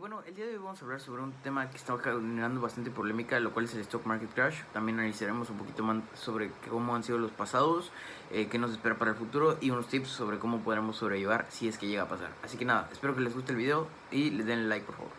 Bueno, el día de hoy vamos a hablar sobre un tema que está generando bastante polémica, lo cual es el stock market crash. También analizaremos un poquito más sobre cómo han sido los pasados, qué nos espera para el futuro y unos tips sobre cómo podremos sobrellevar si es que llega a pasar. Así que nada, espero que les guste el video y le den like por favor.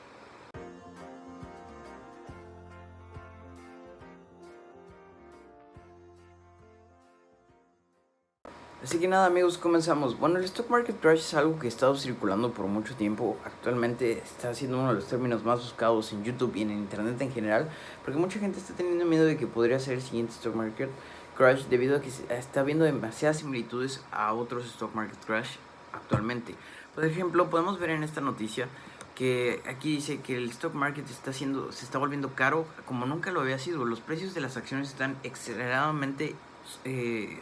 Así que nada amigos, comenzamos. Bueno, el stock market crash es algo que ha estado circulando por mucho tiempo. Actualmente está siendo uno de los términos más buscados en YouTube y en internet en general, porque mucha gente está teniendo miedo de que podría ser el siguiente stock market crash debido a que está habiendo demasiadas similitudes a otros stock market crash actualmente. Por ejemplo, podemos ver en esta noticia que aquí dice que el stock market se está volviendo caro como nunca lo había sido. Los precios de las acciones están extremadamente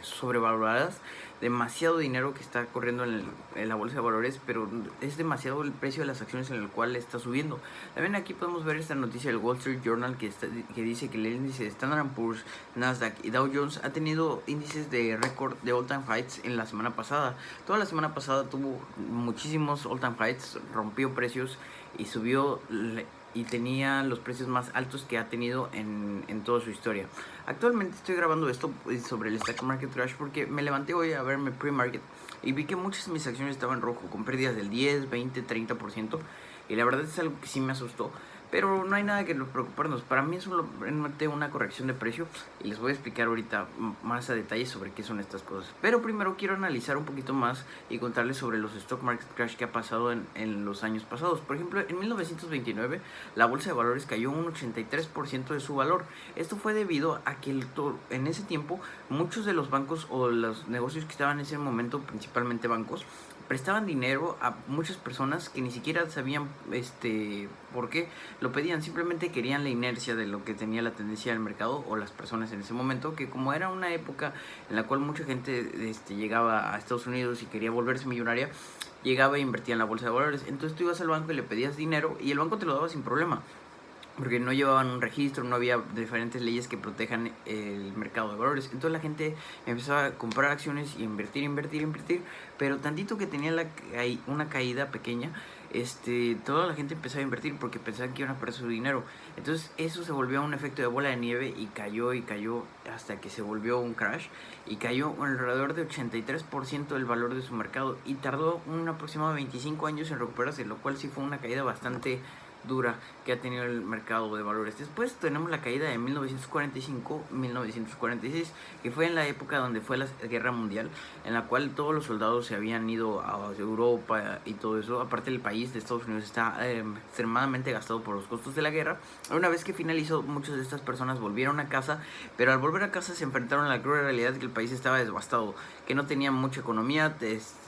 sobrevaloradas, demasiado dinero que está corriendo en la bolsa de valores, pero es demasiado el precio de las acciones en el cual está subiendo. También aquí podemos ver esta noticia del Wall Street Journal que dice que el índice de Standard & Poor's, Nasdaq y Dow Jones ha tenido índices de récord de all-time highs en la semana pasada. Toda la semana pasada tuvo muchísimos all-time highs, rompió precios y subió y tenía los precios más altos que ha tenido en toda su historia. Actualmente estoy grabando esto sobre el stock market crash porque me levanté hoy a verme pre-market y vi que muchas de mis acciones estaban en rojo con pérdidas del 10, 20, 30%, y la verdad es algo que sí me asustó. Pero no hay nada que nos preocuparnos. Para mí es solamente una corrección de precio y les voy a explicar ahorita más a detalle sobre qué son estas cosas. Pero primero quiero analizar un poquito más y contarles sobre los stock market crash que ha pasado en los años pasados. Por ejemplo, en 1929 la bolsa de valores cayó un 83% de su valor. Esto fue debido a que en ese tiempo muchos de los bancos o los negocios que estaban en ese momento, principalmente bancos, prestaban dinero a muchas personas que ni siquiera sabían por qué lo pedían. Simplemente querían la inercia de lo que tenía la tendencia del mercado o las personas en ese momento, que como era una época en la cual mucha gente llegaba a Estados Unidos y quería volverse millonaria, llegaba e invertía en la bolsa de valores. Entonces tú ibas al banco y le pedías dinero y el banco te lo daba sin problema, porque no llevaban un registro, no había diferentes leyes que protejan el mercado de valores. Entonces la gente empezaba a comprar acciones y invertir, pero tantito que tenía una caída pequeña, toda la gente empezaba a invertir porque pensaban que iban a perder su dinero. Entonces eso se volvió un efecto de bola de nieve y cayó hasta que se volvió un crash y cayó alrededor de 83% del valor de su mercado y tardó un aproximado de 25 años en recuperarse, lo cual sí fue una caída bastante dura que ha tenido el mercado de valores. Después tenemos la caída de 1945-1946, que fue en la época donde fue la guerra mundial, en la cual todos los soldados se habían ido a Europa y todo eso. Aparte, el país de Estados Unidos está extremadamente gastado por los costos de la guerra. Una vez que finalizó, muchas de estas personas volvieron a casa, pero al volver a casa se enfrentaron a la cruel realidad de que el país estaba devastado, que no tenía mucha economía,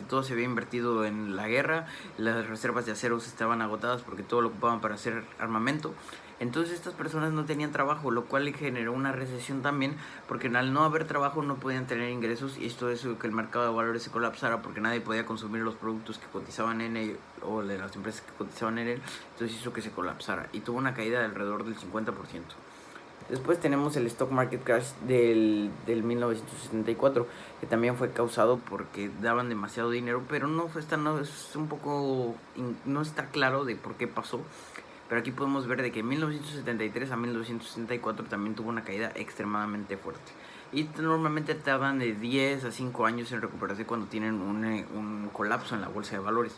todo se había invertido en la guerra, las reservas de acero estaban agotadas porque todo lo ocupaban para hacer armamento. Entonces estas personas no tenían trabajo, lo cual le generó una recesión también, porque al no haber trabajo no podían tener ingresos, y esto hizo que el mercado de valores se colapsara porque nadie podía consumir los productos que cotizaban en él o de las empresas que cotizaban en él. Entonces hizo que se colapsara y tuvo una caída de alrededor del 50%. Después tenemos el stock market crash del 1974, que también fue causado porque daban demasiado dinero, pero no está claro de por qué pasó. Pero aquí podemos ver de que en 1973 a 1964 también tuvo una caída extremadamente fuerte. Y normalmente tardan de 10 a 5 años en recuperarse cuando tienen un colapso en la bolsa de valores.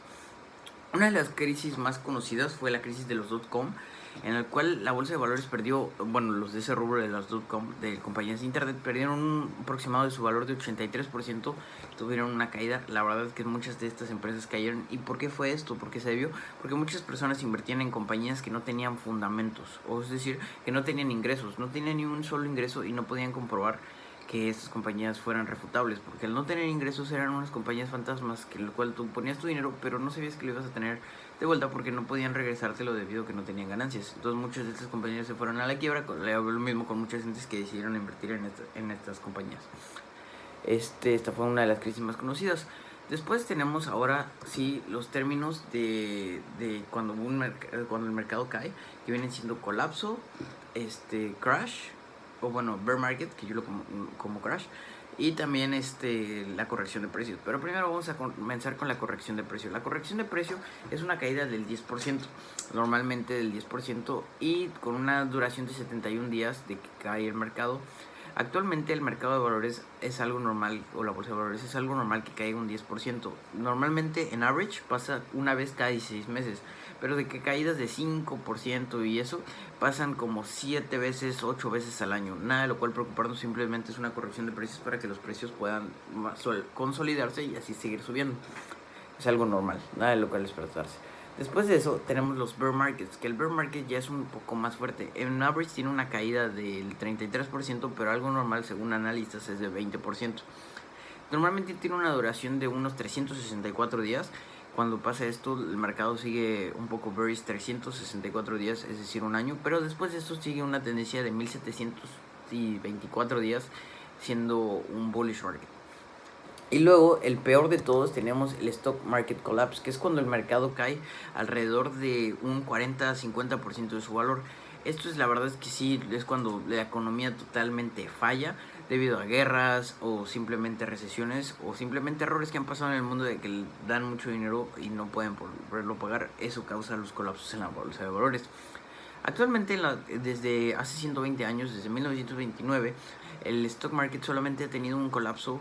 Una de las crisis más conocidas fue la crisis de los .com, en el cual la bolsa de valores perdió, bueno, los de ese rubro de los .com, de compañías de internet, perdieron un aproximado de su valor de 83%, tuvieron una caída. La verdad es que muchas de estas empresas cayeron. ¿Y por qué fue esto? ¿Por qué se debió? Porque muchas personas invertían en compañías que no tenían fundamentos, o es decir, que no tenían ingresos, no tenían ni un solo ingreso y no podían comprobar que estas compañías fueran refutables, porque al no tener ingresos eran unas compañías fantasmas que el cual tú ponías tu dinero pero no sabías que lo ibas a tener de vuelta porque no podían regresártelo debido a que no tenían ganancias. Entonces muchas de estas compañías se fueron a la quiebra. Le hago lo mismo con muchas gentes que decidieron invertir en estas compañías. Esta fue una de las crisis más conocidas. Después tenemos ahora sí los términos de cuando cuando el mercado cae, que vienen siendo colapso, crash, o bueno, bear market, que yo lo como crash, y también la corrección de precios. Pero primero vamos a comenzar con la corrección de precio. La corrección de precio es una caída del 10%, normalmente del 10%, y con una duración de 71 días de que cae el mercado. Actualmente el mercado de valores es algo normal, o la bolsa de valores es algo normal que caiga un 10%. Normalmente en average pasa una vez cada 16 meses, pero de que caídas de 5% y eso pasan como 7 veces, 8 veces al año. Nada de lo cual preocuparnos, simplemente es una corrección de precios para que los precios puedan consolidarse y así seguir subiendo. Es algo normal, nada de lo cual despertarse. Después de eso tenemos los bear markets, que el bear market ya es un poco más fuerte. En average tiene una caída del 33%, pero algo normal según analistas es de 20%. Normalmente tiene una duración de unos 364 días. Cuando pasa esto, el mercado sigue un poco bearish 364 días, es decir, un año. Pero después de esto sigue una tendencia de 1724 días, siendo un bullish market. Y luego, el peor de todos, tenemos el stock market collapse, que es cuando el mercado cae alrededor de un 40-50% de su valor. Esto es, la verdad es que sí, es cuando la economía totalmente falla debido a guerras o simplemente recesiones o simplemente errores que han pasado en el mundo de que dan mucho dinero y no pueden poderlo pagar. Eso causa los colapsos en la bolsa de valores. Actualmente, desde hace 120 años, desde 1929, el stock market solamente ha tenido un colapso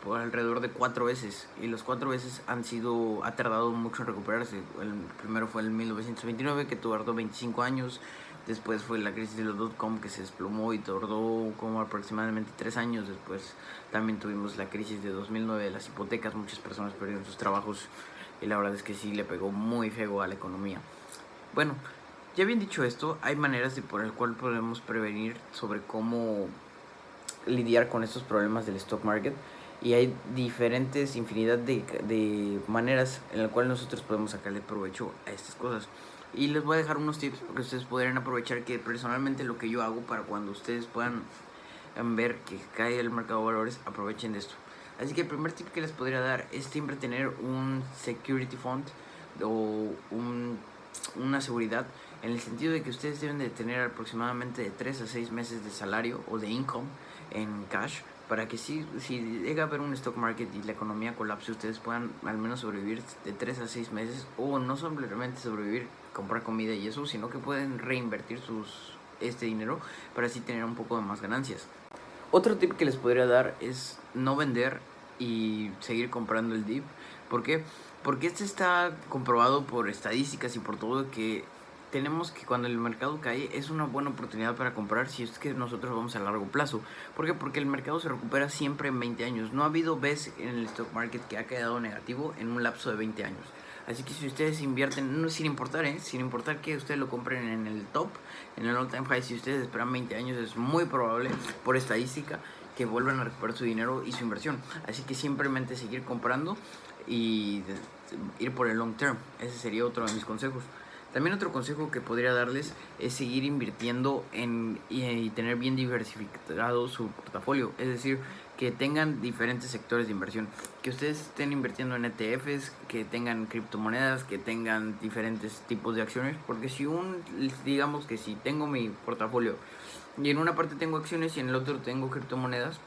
por alrededor de 4 veces. Y los 4 veces ha tardado mucho en recuperarse. El primero fue en 1929, que tardó 25 años. Después fue la crisis de los dot-com, que se desplomó y tardó como aproximadamente 3 años. Después también tuvimos la crisis de 2009 de las hipotecas. Muchas personas perdieron sus trabajos y la verdad es que sí le pegó muy feo a la economía. Bueno, ya bien dicho esto, hay maneras por el cual podemos prevenir sobre cómo lidiar con estos problemas del stock market, y hay diferentes infinidad de maneras en las cuales nosotros podemos sacarle provecho a estas cosas. Y les voy a dejar unos tips porque ustedes podrían aprovechar, que personalmente lo que yo hago para cuando ustedes puedan ver que cae el mercado de valores, aprovechen de esto. Así que el primer tip que les podría dar es siempre tener un security fund o una seguridad, en el sentido de que ustedes deben de tener aproximadamente de 3 a 6 meses de salario o de income en cash, para que si llega a haber un stock market y la economía colapse, ustedes puedan al menos sobrevivir de 3 a 6 meses, o no simplemente sobrevivir, comprar comida y eso, sino que pueden reinvertir este dinero para así tener un poco de más ganancias. Otro tip que les podría dar es no vender y seguir comprando el dip. ¿Por qué? Porque está comprobado por estadísticas y por todo, que tenemos que cuando el mercado cae es una buena oportunidad para comprar si es que nosotros vamos a largo plazo. ¿Por qué? Porque el mercado se recupera siempre en 20 años. No ha habido vez en el stock market que ha quedado negativo en un lapso de 20 años. Así que si ustedes invierten, sin importar que ustedes lo compren en el top, en el all time high, si ustedes esperan 20 años, es muy probable, por estadística, que vuelvan a recuperar su dinero y su inversión. Así que simplemente seguir comprando y ir por el long term. Ese sería otro de mis consejos. También otro consejo que podría darles es seguir invirtiendo y tener bien diversificado su portafolio. Es decir, que tengan diferentes sectores de inversión, que ustedes estén invirtiendo en ETFs, que tengan criptomonedas, que tengan diferentes tipos de acciones. Porque digamos que si tengo mi portafolio y en una parte tengo acciones y en el otro tengo criptomonedas,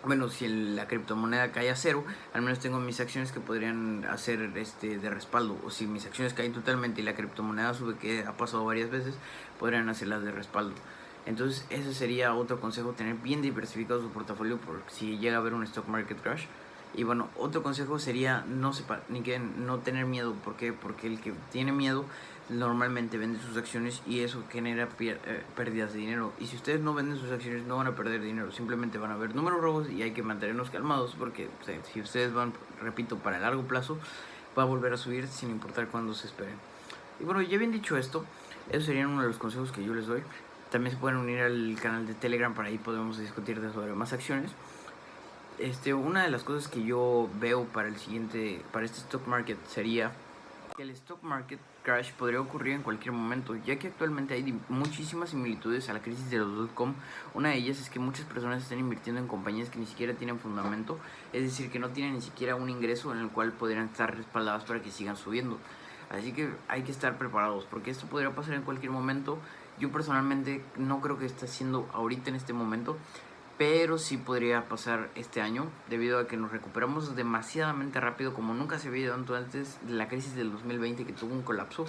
bueno, si la criptomoneda cae a cero, al menos tengo mis acciones que podrían hacer de respaldo. O si mis acciones caen totalmente y la criptomoneda sube, que ha pasado varias veces, podrían hacerlas de respaldo. Entonces ese sería otro consejo, tener bien diversificado su portafolio por si llega a haber un stock market crash. Y bueno, otro consejo sería no tener miedo. ¿Por qué? Porque el que tiene miedo normalmente vende sus acciones y eso genera pérdidas de dinero. Y si ustedes no venden sus acciones, no van a perder dinero, simplemente van a haber números rojos y hay que mantenernos calmados, porque si ustedes van, repito, para el largo plazo, va a volver a subir sin importar cuándo se esperen. Y bueno, ya bien dicho esto, esos serían uno de los consejos que yo les doy. También se pueden unir al canal de Telegram, para ahí podemos discutir sobre más acciones. Una de las cosas que yo veo para este stock market sería que el stock market crash podría ocurrir en cualquier momento, ya que actualmente hay muchísimas similitudes a la crisis de los dot-com. Una de ellas es que muchas personas están invirtiendo en compañías que ni siquiera tienen fundamento, es decir, que no tienen ni siquiera un ingreso en el cual podrían estar respaldadas para que sigan subiendo. Así que hay que estar preparados, porque esto podría pasar en cualquier momento. Yo personalmente no creo que esté haciendo ahorita en este momento, pero sí podría pasar este año debido a que nos recuperamos demasiadamente rápido, como nunca se había dado antes de la crisis del 2020 que tuvo un colapso.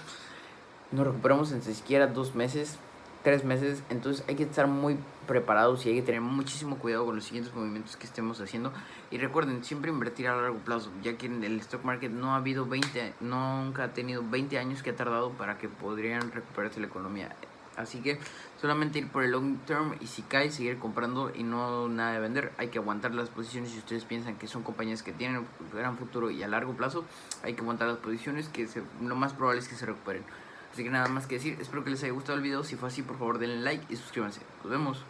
Nos recuperamos en siquiera 2 meses, 3 meses, entonces hay que estar muy preparados y hay que tener muchísimo cuidado con los siguientes movimientos que estemos haciendo. Y recuerden, siempre invertir a largo plazo, ya que en el stock market no ha habido nunca ha tenido 20 años que ha tardado para que podrían recuperarse la economía. Así que solamente ir por el long term, y si cae seguir comprando y no nada de vender. Hay que aguantar las posiciones si ustedes piensan que son compañías que tienen un gran futuro y a largo plazo. Hay que aguantar las posiciones que lo más probable es que se recuperen. Así que nada más que decir, espero que les haya gustado el video. Si fue así, por favor denle like y suscríbanse. Nos vemos.